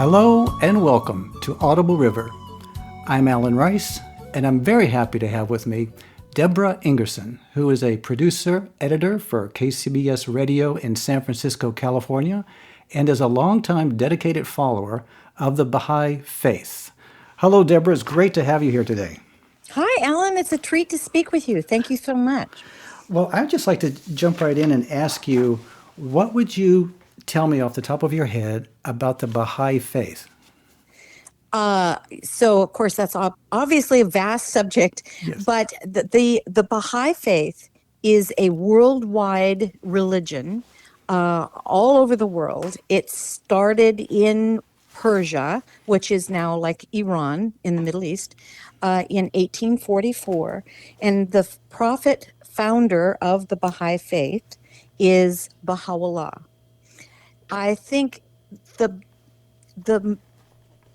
Hello and welcome to Audible River. I'm Alan Rice, and I'm very happy to have with me Debra Ingerson, who is a producer, editor for KCBS Radio in San Francisco, California, and is a longtime dedicated follower of the Baha'i Faith. Hello, Debra. It's great to have you here today. Hi, Alan. It's a treat to speak with you. Thank you so much. Well, I'd just like to jump right in and ask you, what would you tell me off the top of your head about the Baha'i Faith? So, of course, that's obviously a vast subject, Yes. but the Baha'i Faith is a worldwide religion all over the world. It started in Persia, which is now like Iran in the Middle East, in 1844. And the prophet founder of the Baha'i Faith is Baha'u'llah. I think the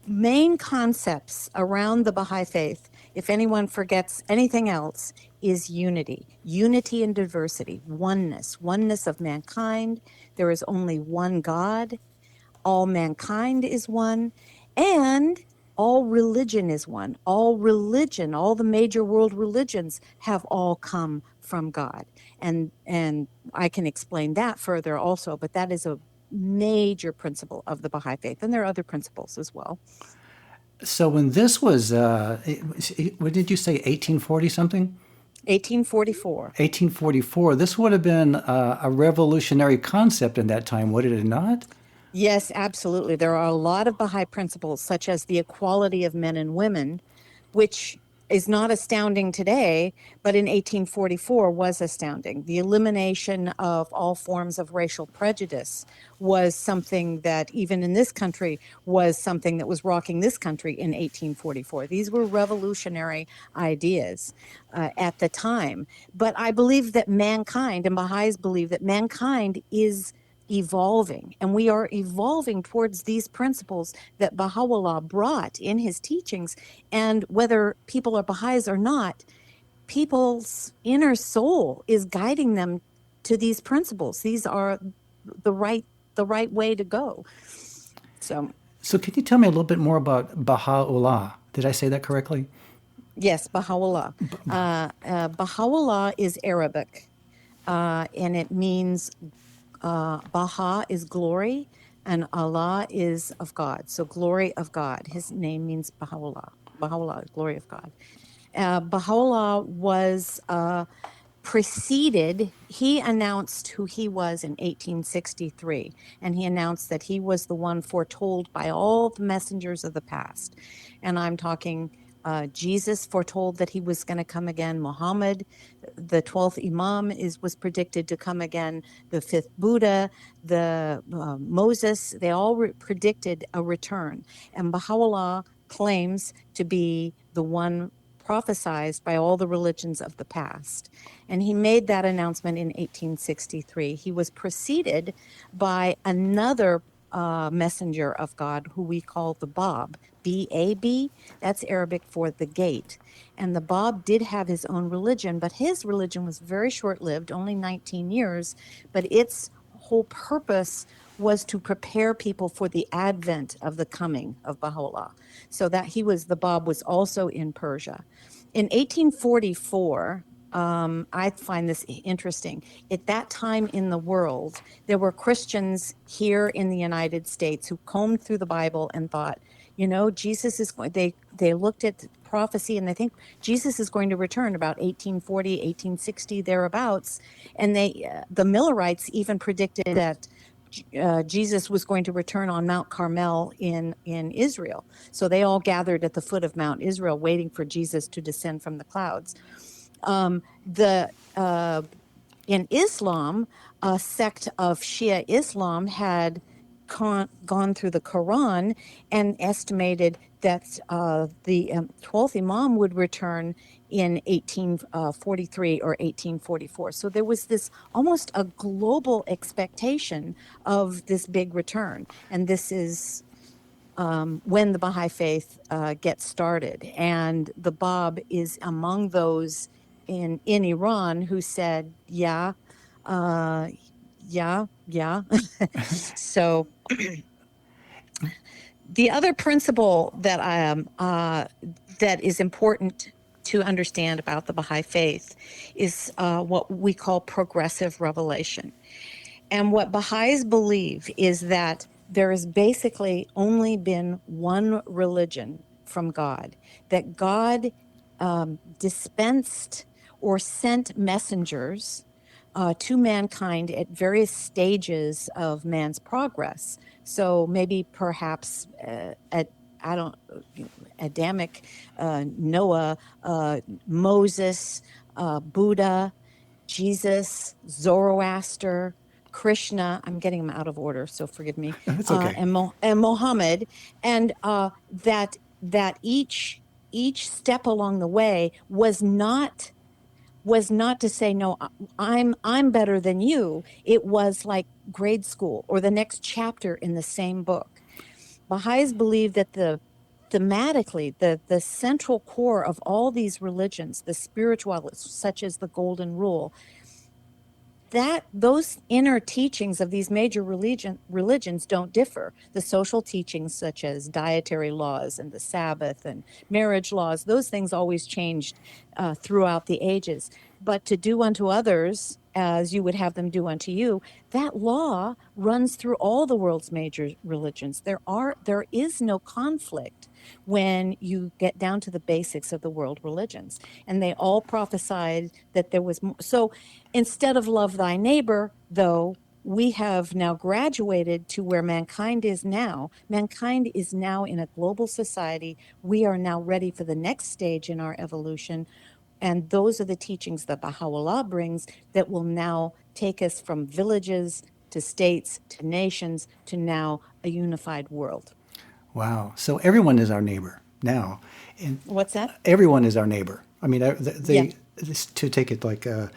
main concepts around the Baha'i Faith, if anyone forgets anything else, is unity and diversity, oneness of mankind. There is only one God. All mankind is one, and all religion is one. All the major world religions have all come from God. And I can explain that further also, but that is a major principle of the Baha'i Faith, and there are other principles as well. So when this was, what did you say, 1840 something? 1844. 1844. This would have been a revolutionary concept in that time, would it not? Yes, absolutely. There are a lot of Baha'i principles, such as the equality of men and women, which is not astounding today, but in 1844 was astounding. The elimination of all forms of racial prejudice was something that, even in this country, was something that was rocking this country in 1844. These were revolutionary ideas at the time. But I believe that mankind, and Baha'is believe that mankind is evolving, and we are evolving towards these principles that Baha'u'llah brought in his teachings. And whether people are Baha'is or not, people's inner soul is guiding them to these principles. These are the right way to go. So can you tell me a little bit more about Baha'u'llah? Did I say that correctly? yes, Baha'u'llah. Baha'u'llah is Arabic, and it means Baha is glory, and Allah is of God. So glory of God. His name means Baha'u'llah. Baha'u'llah is glory of God. Baha'u'llah was preceded, he announced who he was in 1863, and he announced that he was the one foretold by all the messengers of the past. And I'm talking Jesus foretold that he was going to come again. Muhammad, the 12th Imam, was predicted to come again. The 5th Buddha, the Moses, they all predicted a return. And Baha'u'llah claims to be the one prophesied by all the religions of the past. And he made that announcement in 1863. He was preceded by another messenger of God who we call the Bab, B-A-B. That's Arabic for the gate. And the Bab did have his own religion, but his religion was very short-lived, only 19 years. But its whole purpose was to prepare people for the advent of the coming of Baha'u'llah. So that the Bab was also in Persia. In 1844, I find this interesting. At that time in the world, there were Christians here in the United States who combed through the Bible and thought, Jesus is going, they looked at prophecy and they think Jesus is going to return about 1840, 1860, thereabouts. And the Millerites even predicted that Jesus was going to return on Mount Carmel in Israel. So they all gathered at the foot of Mount Israel waiting for Jesus to descend from the clouds. In Islam, a sect of Shia Islam had gone through the Quran and estimated that the 12th Imam would return in 1843 or 1844. So there was this almost a global expectation of this big return. And this is when the Baha'i Faith gets started. And the Bab is among those in Iran who said, yeah. So The other principle that that is important to understand about the Baha'i Faith is what we call progressive revelation. And what Baha'is believe is that there has basically only been one religion from God, that God dispensed or sent messengers to mankind at various stages of man's progress. So maybe perhaps at I don't Adamic, Noah, Moses, Buddha, Jesus, Zoroaster, Krishna. I'm getting them out of order, so forgive me. It's okay. And Mohammed, and that each step along the way was not to say, no, I'm better than you. It was like grade school or the next chapter in the same book. Baha'is believe that thematically, the central core of all these religions, the spiritualists, such as the Golden Rule, that those inner teachings of these major religions don't differ. The social teachings, such as dietary laws and the Sabbath and marriage laws, those things always changed throughout the ages. But to do unto others as you would have them do unto you, that law runs through all the world's major religions. There is no conflict when you get down to the basics of the world religions. And they all prophesied that there was so instead of love thy neighbor, though, we have now graduated to where mankind is now. Mankind is now in a global society. We are now ready for the next stage in our evolution. And those are the teachings that Baha'u'llah brings that will now take us from villages to states to nations to now a unified world. Wow. So everyone is our neighbor now. And What's that? everyone is our neighbor. I mean, Yeah. to take it like the,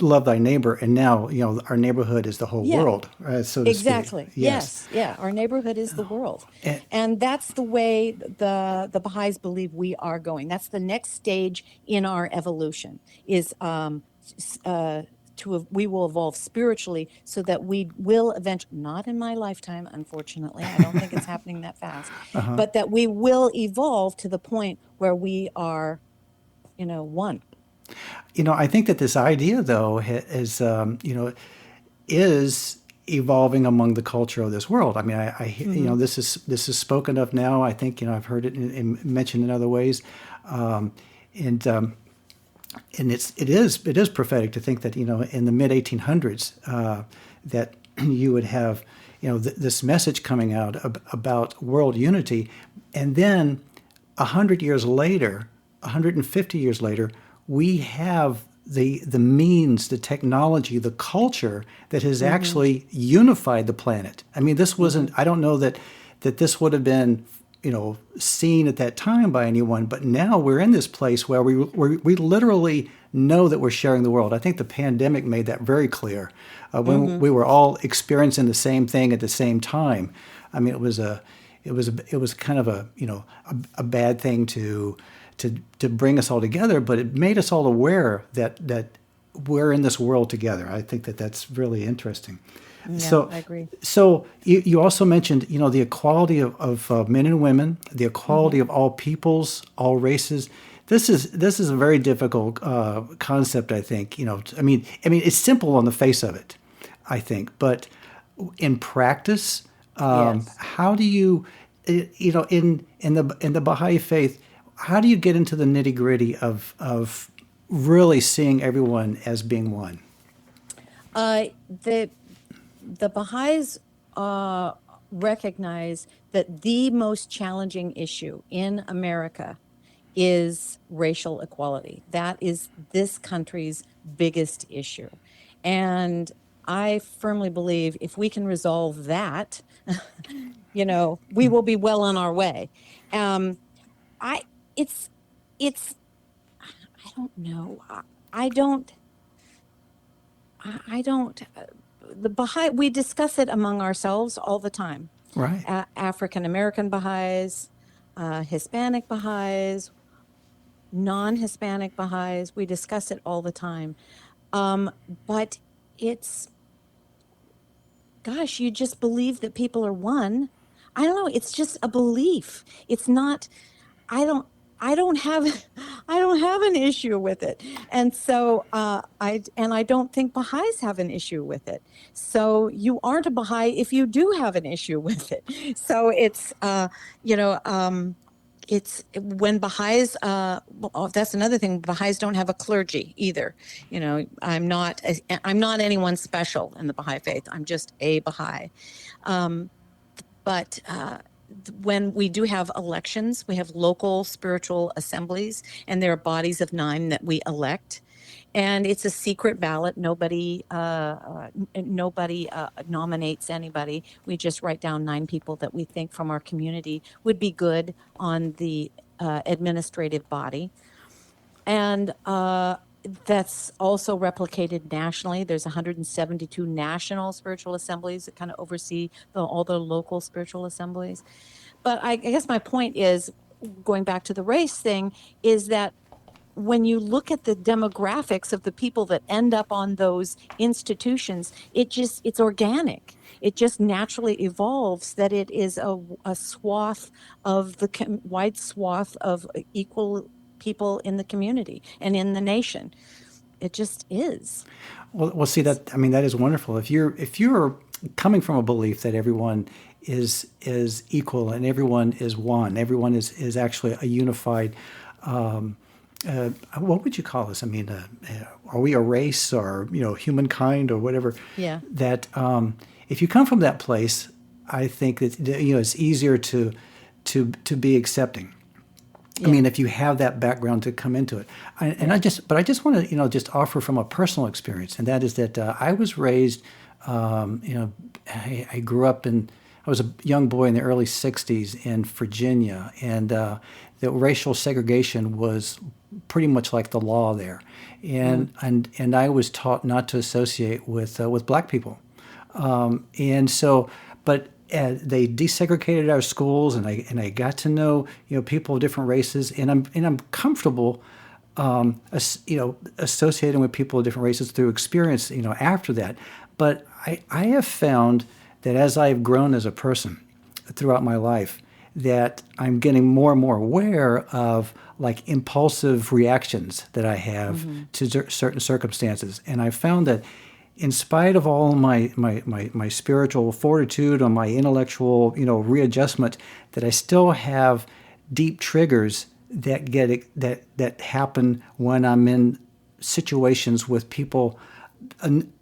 love thy neighbor, and now our neighborhood is the whole Yeah. world, so to Exactly. speak. Yes. Yes. Yeah. Our neighborhood is the world. And, And that's the way the Baha'is believe we are going. That's the next stage in our evolution is we will evolve spiritually so that we will eventually, not in my lifetime, unfortunately, I don't think it's happening that fast, but that we will evolve to the point where we are, one. I think that this idea, though, is evolving among the culture of this world. I mean, this is spoken of now. I think I've heard it mentioned in other ways, and it is prophetic to think that in the mid 1800s that you would have this message coming out about world unity, and then 100 years later, 150 years later, we have the means, the technology, the culture that has actually unified the planet. I mean, this wasn't. I don't know that this would have been seen at that time by anyone, but now we're in this place where we literally know that we're sharing the world. I think the pandemic made that very clear when we were all experiencing the same thing at the same time. I mean, it was kind of a bad thing to bring us all together, but it made us all aware that we're in this world together. I think that that's really interesting. Yeah, So, I agree. so you also mentioned, the equality of men and women, the equality of all peoples, all races. This is a very difficult concept, I think. I mean, it's simple on the face of it, I think, but in practice, Yes. how do you, in the Baha'i faith, how do you get into the nitty gritty of really seeing everyone as being one? The Baha'is recognize that the most challenging issue in America is racial equality. That is this country's biggest issue. And I firmly believe if we can resolve that, we will be well on our way. I it's it's I don't know. I don't I don't the Baha'i, we discuss it among ourselves all the time. Right. African American Baha'is, Hispanic Baha'is, non-Hispanic Baha'is, we discuss it all the time. But it's, gosh, you just believe that people are one. I don't know. It's just a belief. It's not, I don't, I don't have, I don't have an issue with it. And so, I don't think Baha'is have an issue with it. So you aren't a Baha'i if you do have an issue with it. So it's, you know, it's when Baha'is, that's another thing. Baha'is don't have a clergy either. You know, I'm not anyone special in the Baha'i faith. I'm just a Baha'i. But when we do have elections, we have local spiritual assemblies, and there are bodies of 9 that we elect. And it's a secret ballot. Nobody nominates anybody. We just write down 9 people that we think from our community would be good on the administrative body. And that's also replicated nationally. There's 172 national spiritual assemblies that kind of oversee all the local spiritual assemblies. But I guess my point is, going back to the race thing, is that when you look at the demographics of the people that end up on those institutions, it's organic. It just naturally evolves that it is a swath of the wide swath of equal people in the community and in the nation. It just is. Well, see that. I mean, that is wonderful. If you're coming from a belief that everyone is equal and everyone is one, everyone is actually a unified. What would you call us? I mean, are we a race or humankind or whatever? Yeah. That if you come from that place, I think that it's easier to be accepting. Yeah. I mean, if you have that background to come into it, I just want to just offer from a personal experience, and that is that I was raised. I grew up I was a young boy in the early '60s in Virginia, and the racial segregation was pretty much like the law there, and I was taught not to associate with black people, and so, but. They desegregated our schools, and I got to know people of different races, and I'm comfortable associating with people of different races through experience after that. But I have found that as I've grown as a person throughout my life, that I'm getting more and more aware of like impulsive reactions that I have to certain circumstances, and I found that. In spite of all my spiritual fortitude or my intellectual, readjustment, that I still have deep triggers that happen when I'm in situations with people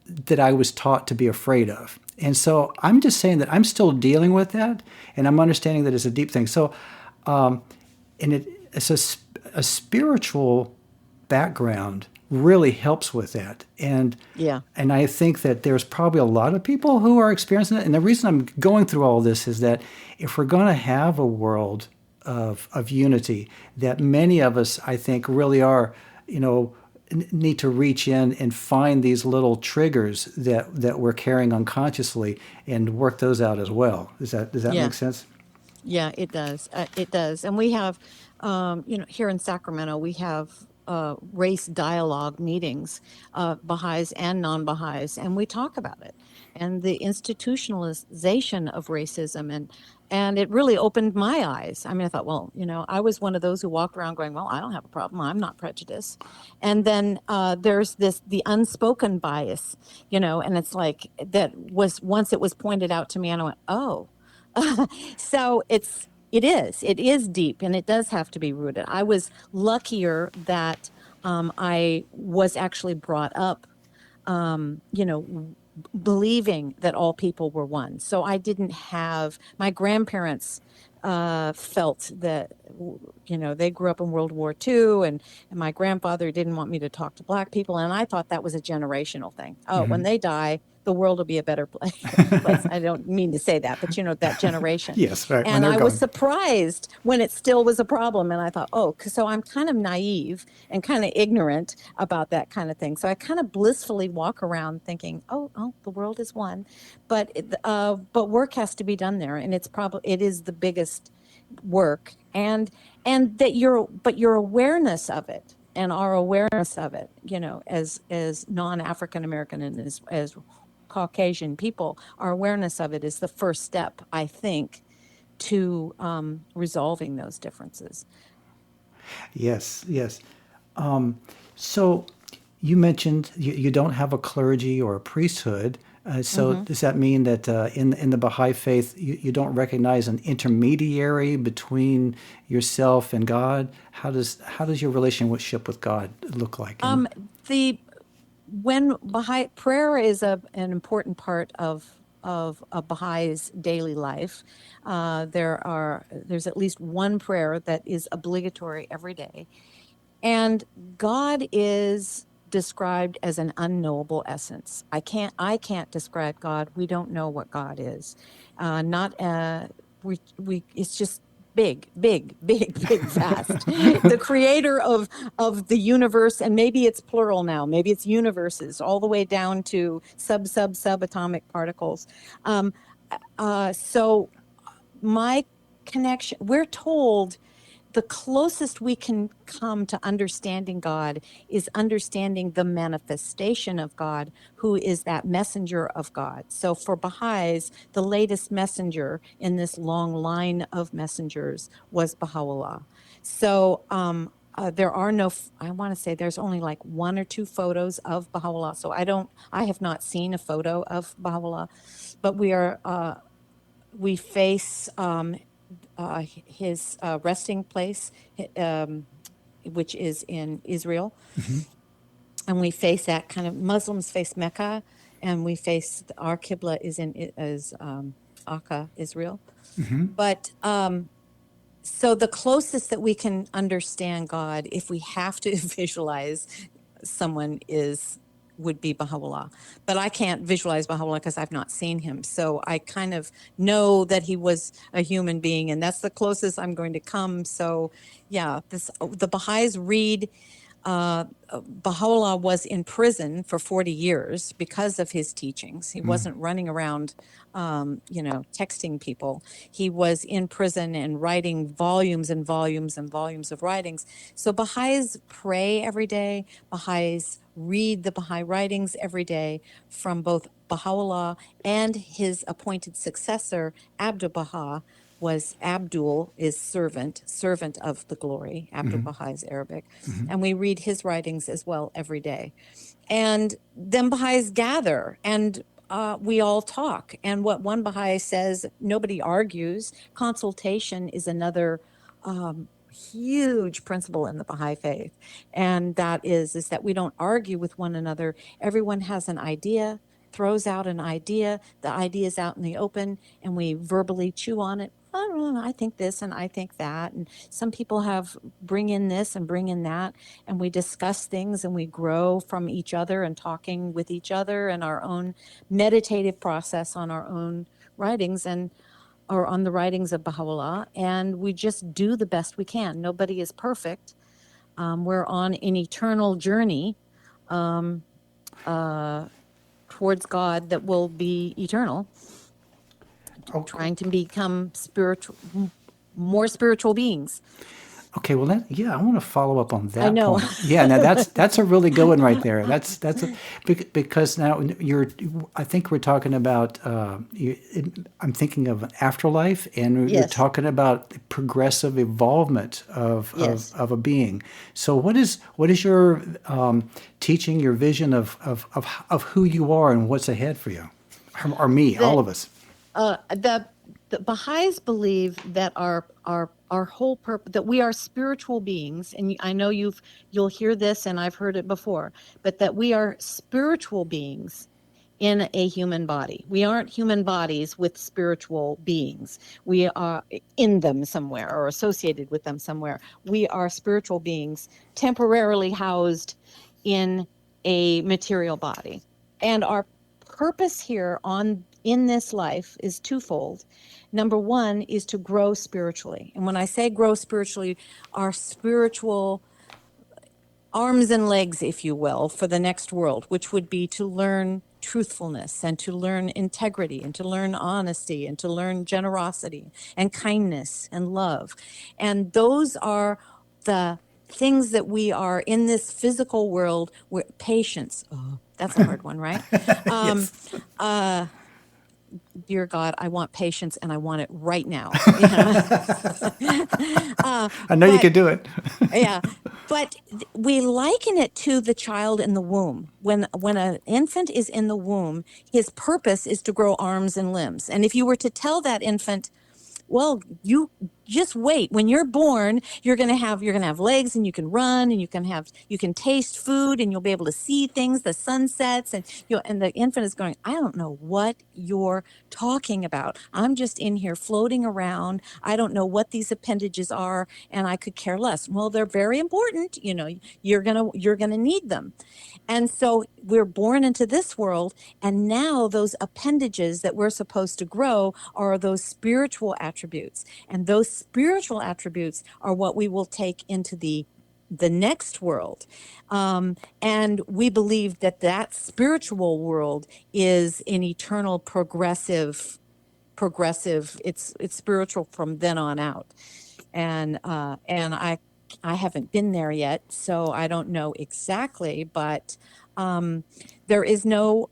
that I was taught to be afraid of. And so I'm just saying that I'm still dealing with that, and I'm understanding that it's a deep thing. So, and it's a spiritual background really helps with that. And I think that there's probably a lot of people who are experiencing it. And the reason I'm going through all this is that if we're going to have a world of unity, that many of us, I think, really are, need to reach in and find these little triggers that we're carrying unconsciously and work those out as well. Does that make sense? Yeah, it does. It does. And we have, here in Sacramento, we have race dialogue meetings, Baha'is and non-Baha'is, and we talk about it and the institutionalization of racism, and it really opened my eyes. I mean, I thought, well, I was one of those who walked around going, well, I don't have a problem. I'm not prejudiced. And then there's the unspoken bias, and it's like once it was pointed out to me, and I went, oh, so it is deep, and it does have to be rooted. I was luckier that I was actually brought up, believing that all people were one. So I didn't have, my grandparents felt that, they grew up in World War II, and my grandfather didn't want me to talk to black people. And I thought that was a generational thing. Oh, when they die, the world will be a better place. I don't mean to say that, but that generation. Yes, right. And I was surprised when it still was a problem. And I thought, so I'm kind of naive and kind of ignorant about that kind of thing. So I kind of blissfully walk around thinking, oh, the world is one, but work has to be done there, and it is the biggest work, and that your awareness of it. And our awareness of it, as non-African American and as Caucasian people, our awareness of it is the first step, I think, to resolving those differences. Yes, yes. So you mentioned you don't have a clergy or a priesthood. So does that mean that in the Baha'i faith you don't recognize an intermediary between yourself and God? How does your relationship with God look like? The when Baha'i prayer is an important part of a Baha'i's daily life. There's at least one prayer that is obligatory every day, and God is described as an unknowable essence. I can't describe God. We don't know what God is. Not we it's just big, big, big, big, vast. The creator of the universe, and maybe it's plural now, maybe it's universes, all the way down to subatomic particles. So my connection, we're told the closest we can come to understanding God is understanding the manifestation of God, who is that messenger of God. So for Baha'is, the latest messenger in this long line of messengers was Baha'u'llah. So there are no, I want to say there's only like one or two photos of Baha'u'llah. So I have not seen a photo of Baha'u'llah, but we face his resting place, which is in Israel. And we face that kind of, Muslims face Mecca, and we face, our Qibla is Akka, Israel. But so the closest that we can understand God, if we have to visualize someone, would be Baha'u'llah. But I can't visualize Baha'u'llah because I've not seen him. So I kind of know that he was a human being, and that's the closest I'm going to come. So yeah, the Baha'is read, Baha'u'llah was in prison for 40 years because of his teachings. He wasn't running around, texting people. He was in prison and writing volumes and volumes and volumes of writings. So Baha'is pray every day. Baha'is read the Baha'i writings every day from both Baha'u'llah and his appointed successor, Abdu'l-Baha. Abdul is servant of the glory. Abdu'l-Baha is Arabic. And we read his writings as well every day. And then Baha'is gather, and we all talk. And what one Baha'i says, nobody argues. Consultation is another huge principle in the Baha'i faith. And that is that we don't argue with one another. Everyone has an idea, throws out an idea. The idea is out in the open, and we verbally chew on it. I don't know, I think this and I think that. And some people bring in this and bring in that. And we discuss things, and we grow from each other and talking with each other, and our own meditative process on our own writings or on the writings of Baha'u'llah. And we just do the best we can. Nobody is perfect. We're on an eternal journey towards God that will be eternal. Trying to become more spiritual beings. Okay, well, I want to follow up on that I know. point. Yeah, now that's a really good one right there. Because now I think we're talking about. I'm thinking of an afterlife, and you're talking about progressive evolvement of a being. So, what is your teaching, your vision of who you are and what's ahead for you, or me, all of us? The Baha'is believe that our whole purpose, that we are spiritual beings, and I know you'll hear this, and I've heard it before, but that we are spiritual beings in a human body. We aren't human bodies with spiritual beings. We are in them somewhere or associated with them somewhere. We are spiritual beings temporarily housed in a material body. And our purpose here in this life is twofold. Number one is to grow spiritually. And when I say grow spiritually, our spiritual arms and legs, if you will, for the next world, which would be to learn truthfulness and to learn integrity and to learn honesty and to learn generosity and kindness and love. And those are the things that we are in this physical world where patience, that's a hard one, right? Yes. dear God, I want patience and I want it right now. You know? I know you But can do it. yeah, but we liken it to the child in the womb. When an infant is in the womb, his purpose is to grow arms and limbs. And if you were to tell that infant, well, you just wait. When you're born, you're gonna have legs, and you can run, and you can taste food, and you'll be able to see things, the sunsets, and the infant is going, I don't know what you're talking about. I'm just in here floating around. I don't know what these appendages are, and I could care less. Well, they're very important. You're gonna need them. And so we're born into this world, and now those appendages that we're supposed to grow are those spiritual attributes. And those spiritual attributes are what we will take into the next world. And we believe that spiritual world is an eternal progressive, it's spiritual from then on out. And I haven't been there yet, so I don't know exactly, but there is no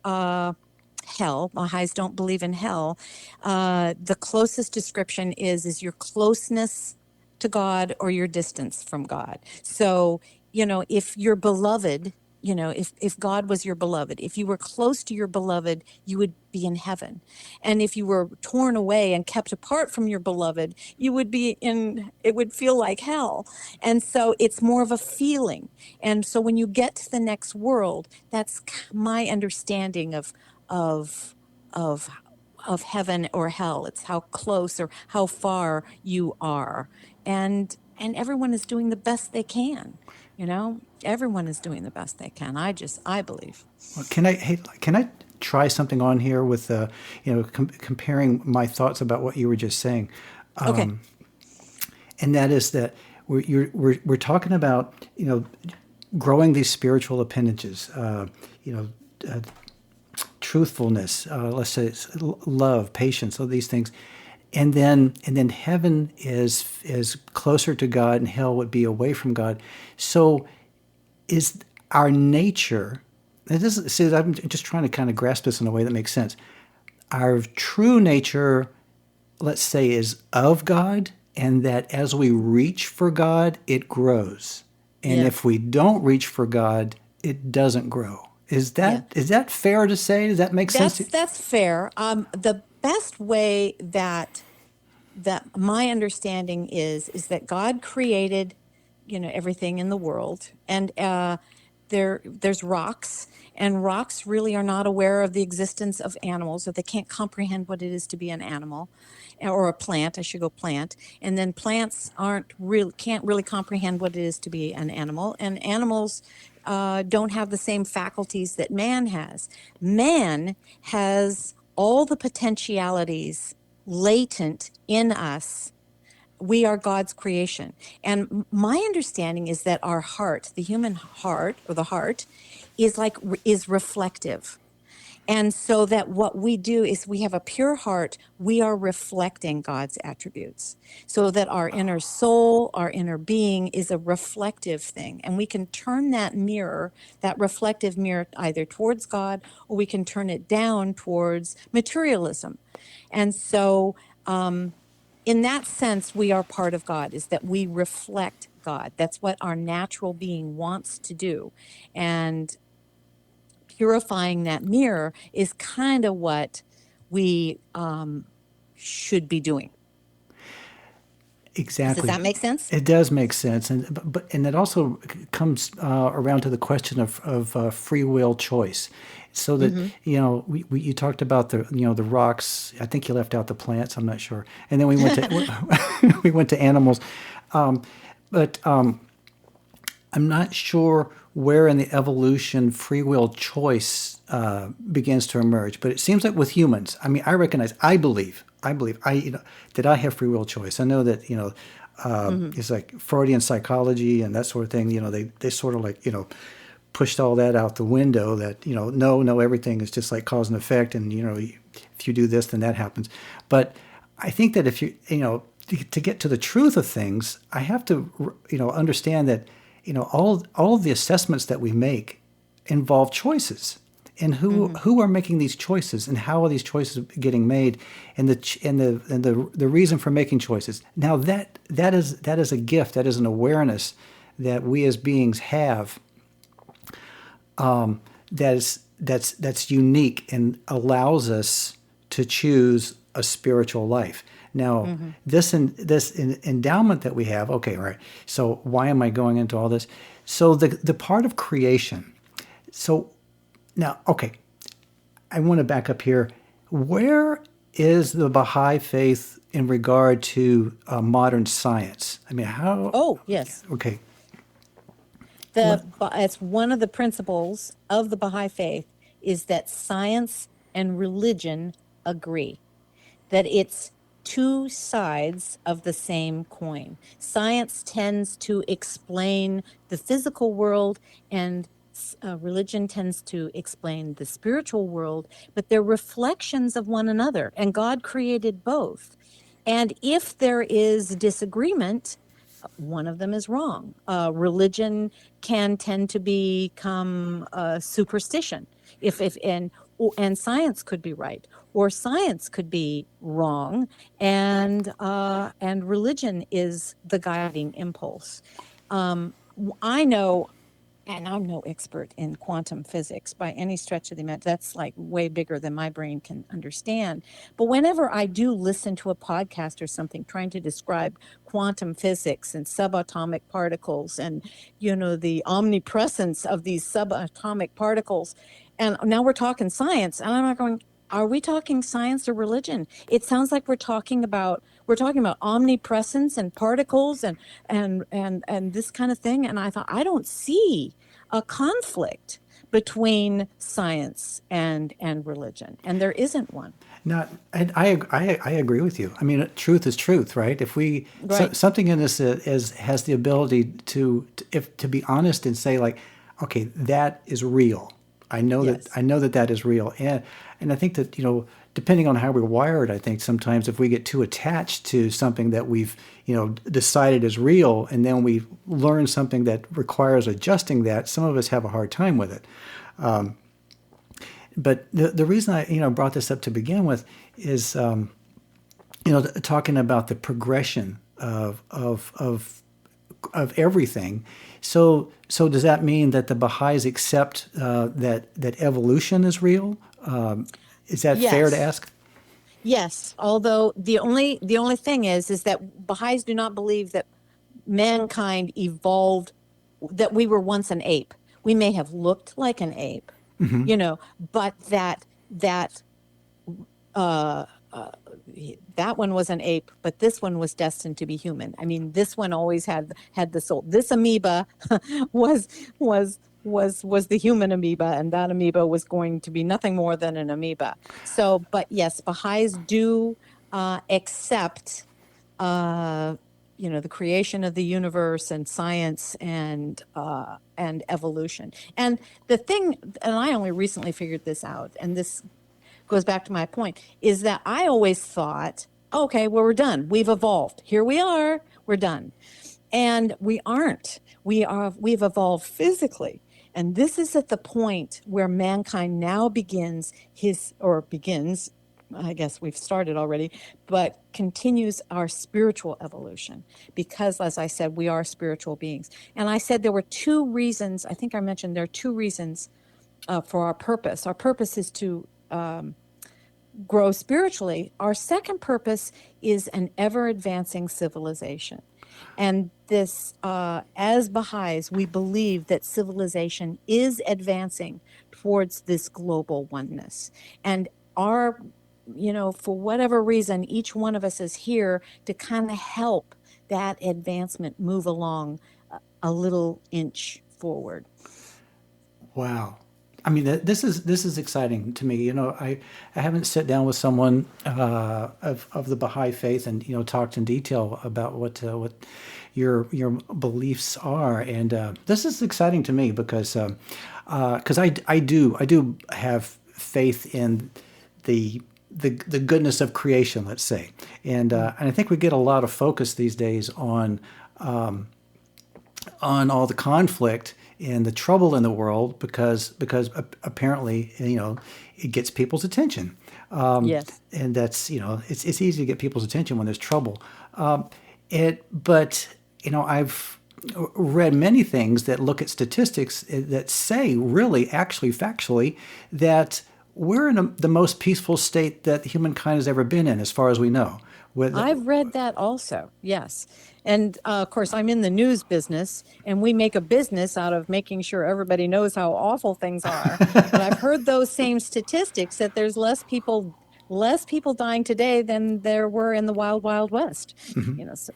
hell. Baha'is don't believe in hell. The closest description is your closeness to God or your distance from God. So, if you're beloved, if God was your beloved, if you were close to your beloved, you would be in heaven. And if you were torn away and kept apart from your beloved, it would feel like hell. And so it's more of a feeling. And so when you get to the next world, that's my understanding of, of, of heaven or hell. It's how close or how far you are. And everyone is doing the best they can. Everyone is doing the best they can. I believe. Well, can I try something on here with comparing my thoughts about what you were just saying, Okay. and that is that we're talking about growing these spiritual appendages, truthfulness, let's say love, patience, all these things, and then heaven is closer to God, and hell would be away from God. So, is our nature? I'm just trying to kind of grasp this in a way that makes sense. Our true nature, let's say, is of God, and that as we reach for God, it grows. And Yeah. if we don't reach for God, it doesn't grow. Is that fair to say? Does that make sense? That's fair. The best way that my understanding is that God created, everything in the world, and there's rocks, and rocks really are not aware of the existence of animals, or they can't comprehend what it is to be an animal, or a plant. I should go plant. And then plants can't really comprehend what it is to be an animal, and animals don't have the same faculties that man has. Man has all the potentialities latent in us. We are God's creation. And my understanding is that our heart, the human heart, or the heart, is reflective. And so that what we do is we have a pure heart, we are reflecting God's attributes. So that our inner soul, our inner being is a reflective thing. And we can turn that reflective mirror, either towards God, or we can turn it down towards materialism. And so, in that sense, we are part of God, is that we reflect God. That's what our natural being wants to do. And purifying that mirror is kind of what we should be doing. Exactly. Does that make sense? It does make sense, and it also comes around to the question of free will choice. So that you talked about the rocks. I think you left out the plants. I'm not sure. And then we went to we went to animals, but I'm not sure where in the evolution free will choice begins to emerge. But it seems like with humans, I mean, I believe that I have free will choice. I know that it's like Freudian psychology and that sort of thing. They sort of like pushed all that out the window. That no, everything is just like cause and effect, and if you do this, then that happens. But I think that if to get to the truth of things, I have to understand that all of the assessments that we make involve choices. and who are making these choices, and how are these choices getting made, and the reason for making choices. Now that is a gift, that is an awareness that we as beings have, that's unique and allows us to choose a spiritual life. Now, this endowment that we have, okay, all right. So why am I going into all this? So the part of creation. So now, okay, I want to back up here. Where is the Baha'i Faith in regard to modern science? I mean, how? Oh, yes. Okay. It's one of the principles of the Baha'i Faith is that science and religion agree, that it's two sides of the same coin. Science tends to explain the physical world, and religion tends to explain the spiritual world, but they're reflections of one another, and God created both. And if there is disagreement, one of them is wrong. Religion can tend to become superstition. And science could be right, or science could be wrong, and religion is the guiding impulse. I know, and I'm no expert in quantum physics by any stretch of the imagination. That's like way bigger than my brain can understand. But whenever I do listen to a podcast or something trying to describe quantum physics and subatomic particles and, the omnipresence of these subatomic particles, and now we're talking science, and I'm not going, are we talking science or religion? It sounds like we're talking about omnipresence and particles and this kind of thing. And I thought, I don't see a conflict between science and religion, and there isn't one. Not, and I agree with you. I mean, truth is truth, right? If we Right. something in us has the ability to be honest and say, like, okay, that is real. I know Yes. that is real, and I think that, depending on how we're wired, I think sometimes if we get too attached to something that we've decided is real, and then we learn something that requires adjusting that, some of us have a hard time with it. But the reason I brought this up to begin with is talking about the progression of everything. So does that mean that the Baha'is accept that evolution is real? Is that fair to Yes. ask? Yes, although the only thing is that Baha'is do not believe that mankind evolved, that we were once an ape. We may have looked like an ape, but that uh, that one was an ape, but this one was destined to be human. I mean, this one always had the soul. This amoeba was the human amoeba, and that amoeba was going to be nothing more than an amoeba. So, but yes, Baha'is do accept the creation of the universe and science and evolution. And the thing, and I only recently figured this out, and this goes back to my point, is that I always thought, okay, well, we're done. We've evolved. Here we are. We're done. And we aren't. We've evolved physically. And this is at the point where mankind now begins, I guess we've started already, but continues our spiritual evolution, because, as I said, we are spiritual beings. And I said there were two reasons, I think I mentioned there are two reasons for our purpose. Our purpose is to grow spiritually. Our second purpose is an ever-advancing civilization. And this, as Baha'is, we believe that civilization is advancing towards this global oneness. And for whatever reason, each one of us is here to kind of help that advancement move along a little inch forward. Wow. I mean, this is exciting to me. I haven't sat down with someone of the Baha'i Faith and talked in detail about what your beliefs are, and this is exciting to me because I do have faith in the goodness of creation, let's say, and I think we get a lot of focus these days on all the conflict in the trouble in the world because apparently it gets people's attention. Yes. And that's it's easy to get people's attention when there's trouble. But I've read many things that look at statistics that say really actually factually that we're in the most peaceful state that humankind has ever been in, as far as we know. I've read that also, yes. And of course, I'm in the news business, and we make a business out of making sure everybody knows how awful things are. But I've heard those same statistics that there's less people dying today than there were in the wild, wild west. So,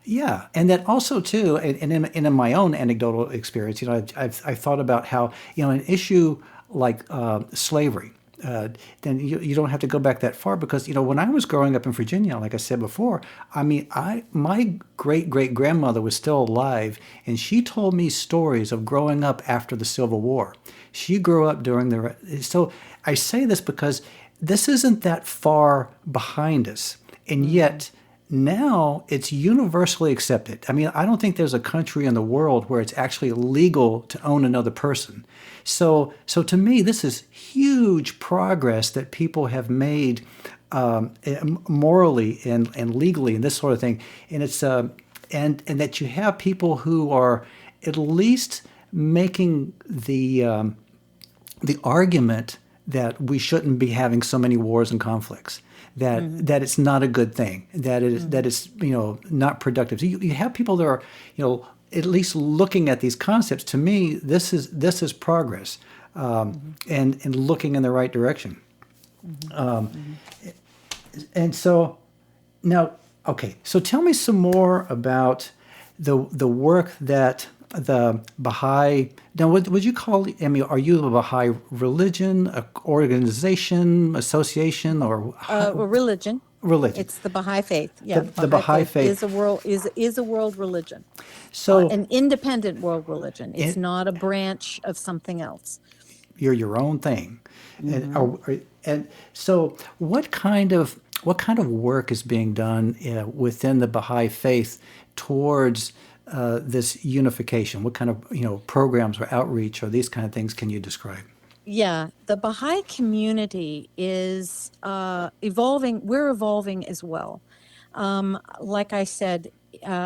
Yeah, and that also too, and in my own anecdotal experience, I've thought about how an issue like slavery. Then you don't have to go back that far because when I was growing up in Virginia, like I said before, I mean my great grandmother was still alive, and she told me stories of growing up after the Civil War. She grew up during so I say this because this isn't that far behind us, and yet now it's universally accepted. I mean, I don't think there's a country in the world where it's actually legal to own another person. So to me, this is huge progress that people have made morally and legally and this sort of thing. And it's and that you have people who are at least making the argument that we shouldn't be having so many wars and conflicts, that it's not a good thing, that it's not productive. So you have people that are at least looking at these concepts. To me, this is progress, and looking in the right direction. And so now, okay, so tell me some more about the work that the Baha'i. Now, what would you call? I mean, are you a Baha'i religion, a organization, association, or a religion. religion? It's the Baha'i Faith. Yeah, The Baha'i Faith is a world religion. So an independent world religion. It's not a branch of something else. You're your own thing, and so what kind of work is being done within the Baha'i Faith towards this unification? What kind of programs or outreach or these kind of things can you describe? Yeah, the Baha'i community is evolving. We're evolving as well. Like I said,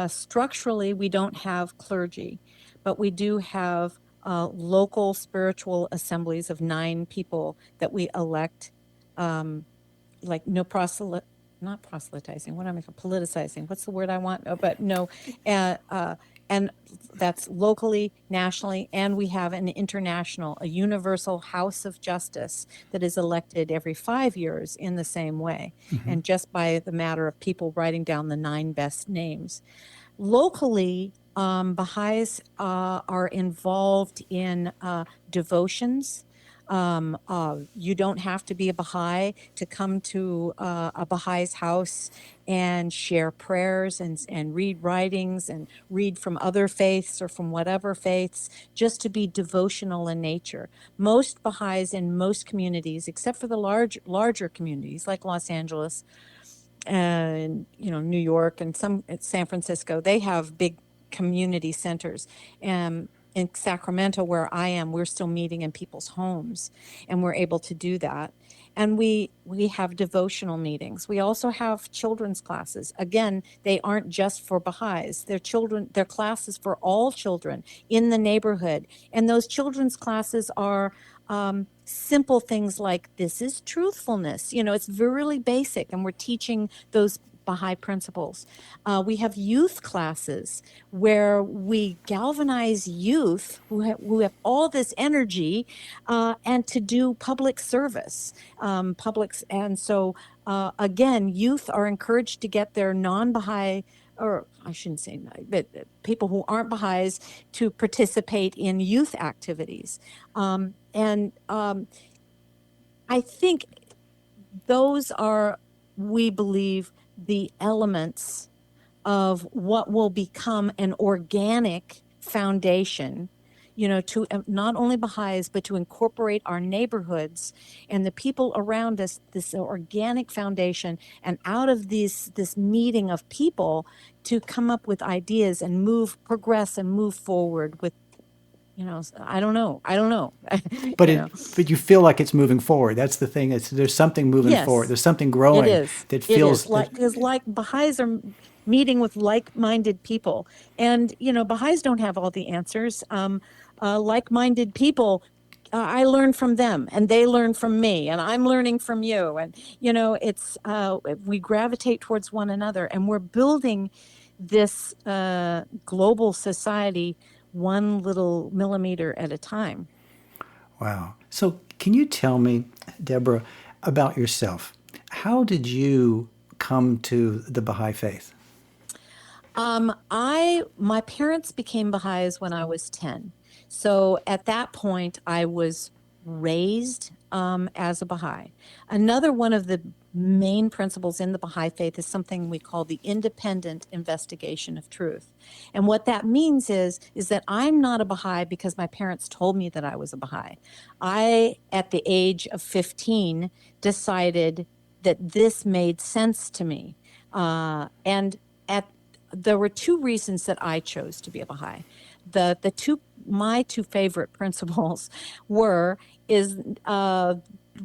structurally, we don't have clergy, but we do have local spiritual assemblies of 9 people that we elect, like no not proselytizing. What am I politicizing? What's the word I want? Oh, but no, and that's locally, nationally, and we have an international, a universal House of Justice that is elected every 5 years in the same way, and just by the matter of people writing down the 9 best names. Locally, Baha'is are involved in devotions. You don't have to be a Baha'i to come to a Baha'i's house and share prayers and read writings and read from other faiths or from whatever faiths, just to be devotional in nature. Most Baha'is in most communities, except for the larger communities like Los Angeles and New York and some San Francisco, they have big community centers. In Sacramento, where I am, we're still meeting in people's homes, and we're able to do that. And we have devotional meetings. We also have children's classes. Again, they aren't just for Baha'is. They're classes for all children in the neighborhood. And those children's classes are simple things like, this is truthfulness. It's really basic, and we're teaching those Baha'i principles. We have youth classes where we galvanize youth who have all this energy and to do public service. And so, again, youth are encouraged to get their non-Baha'i, or I shouldn't say, but people who aren't Baha'is, to participate in youth activities. I think those are, we believe, the elements of what will become an organic foundation, to not only Baha'is, but to incorporate our neighborhoods and the people around us, this organic foundation, and out of this meeting of people to come up with ideas and progress and move forward with I don't know. I don't know. But you know. but you feel like it's moving forward. That's the thing. There's something moving forward. Yes, There's something it growing is. that It is feels. like because like Baha'is are meeting with like-minded people, and Baha'is don't have all the answers. Like-minded people, I learn from them, and they learn from me, and I'm learning from you, and it's we gravitate towards one another, and we're building this global society one little millimeter at a time. Wow. So can you tell me, Deborah, about yourself? How did you come to the Baha'i faith? My parents became Baha'is when I was 10. So at that point, I was raised as a Baha'i. Another one of the main principles in the Baha'i faith is something we call the independent investigation of truth. And what that means is that I'm not a Baha'i because my parents told me that I was a Baha'i. I, at the age of 15, decided that this made sense to me. And at there were two reasons that I chose to be a Baha'i. My two favorite principles were is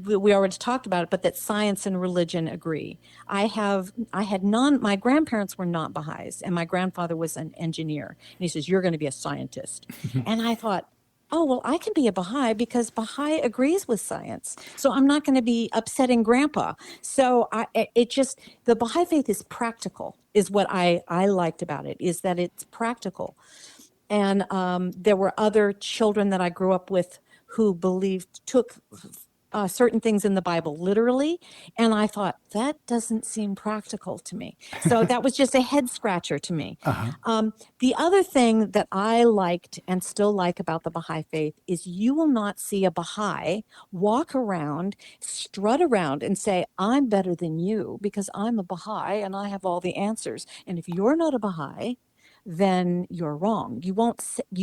we already talked about it, but that science and religion agree. My grandparents were not Baha'is, and my grandfather was an engineer. And he says, "You're going to be a scientist." And I thought, oh, well, I can be a Baha'i because Baha'i agrees with science. So I'm not going to be upsetting grandpa. So the Baha'i faith is practical, is what I liked about it, is that it's practical. And there were other children that I grew up with who took certain things in the Bible literally. And I thought, that doesn't seem practical to me. So that was just a head scratcher to me. The other thing that I liked and still like about the Baha'i faith is you will not see a Baha'i walk around, strut around, and say, "I'm better than you because I'm a Baha'i and I have all the answers." And if you're not a Baha'i, then you're wrong. You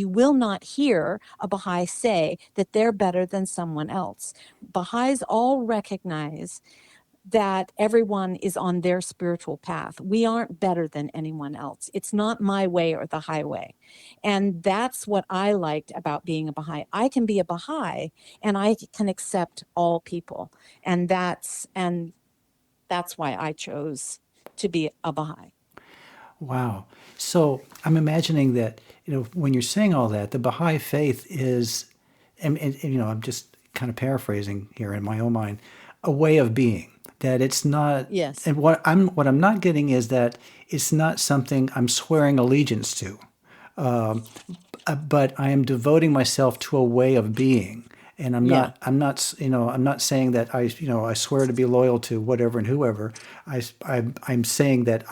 will not hear a Baha'i say that they're better than someone else. Baha'is all recognize that everyone is on their spiritual path. We aren't better than anyone else. It's not my way or the highway. And that's what I liked about being a Baha'i. I can be a Baha'i and I can accept all people. And that's why I chose to be a Baha'i. Wow. So I'm imagining that, when you're saying all that, the Baha'i faith is, and I'm just kind of paraphrasing here in my own mind, a way of being. That it's not, Yes. and what I'm not getting is that it's not something I'm swearing allegiance to, but I am devoting myself to a way of being. And Yeah. I'm not saying that I swear to be loyal to whatever and whoever. I'm saying that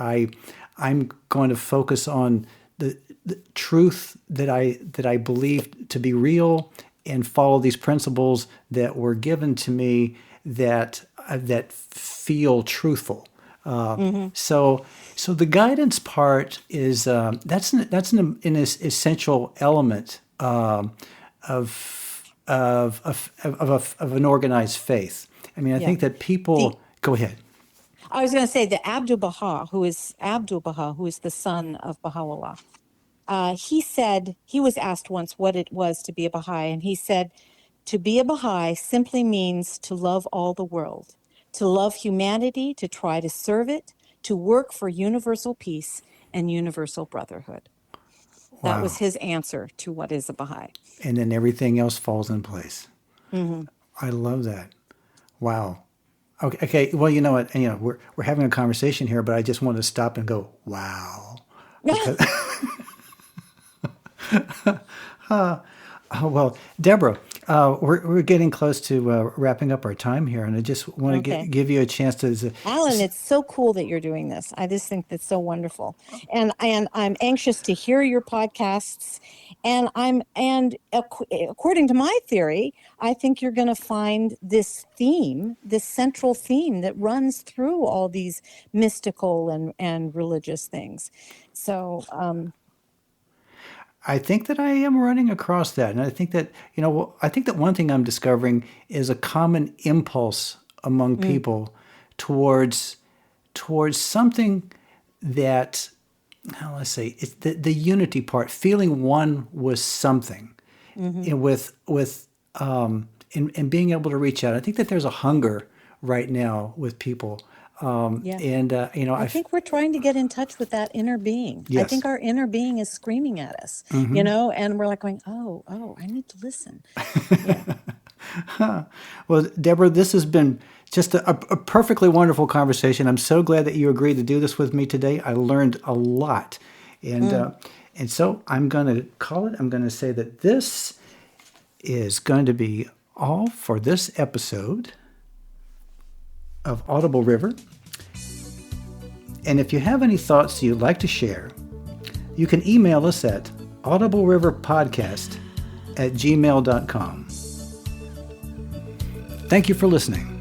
I'm going to focus on the truth that I believe to be real, and follow these principles that were given to me that feel truthful. So the guidance part is that's an essential element of an organized faith. I mean, I Yeah. think that people go ahead. I was going to say that Abdul Baha, who is the son of Baha'u'llah, he said, he was asked once what it was to be a Baha'i, and he said, "To be a Baha'i simply means to love all the world, to love humanity, to try to serve it, to work for universal peace and universal brotherhood." That was Wow. his answer to what is a Baha'i. And then everything else falls in place. Mm-hmm. I love that. Wow. Okay. Okay. Well, you know what? We're having a conversation here, but I just want to stop and go, wow, because oh, well, Deborah, we're getting close to wrapping up our time here, and I just want to Okay. give you a chance to. Alan, it's so cool that you're doing this. I just think that's so wonderful. And I'm anxious to hear your podcasts. According to my theory, I think you're going to find this central theme that runs through all these mystical and religious things. So, I think that I am running across that, and I think that I think that one thing I'm discovering is a common impulse among people towards something that, let's say, it's the unity part, feeling one with something. and in being able to reach out. I think that there's a hunger right now with people. Yeah. And, I think we're trying to get in touch with that inner being. I Yes. think our inner being is screaming at us, and we're like going, oh, I need to listen. Yeah. Well, Deborah, this has been just a perfectly wonderful conversation. I'm so glad that you agreed to do this with me today. I learned a lot. And so I'm going to call it. I'm going to say that this is going to be all for this episode of Audible River. And if you have any thoughts you'd like to share, you can email us at audibleriverpodcast@gmail.com. Thank you for listening.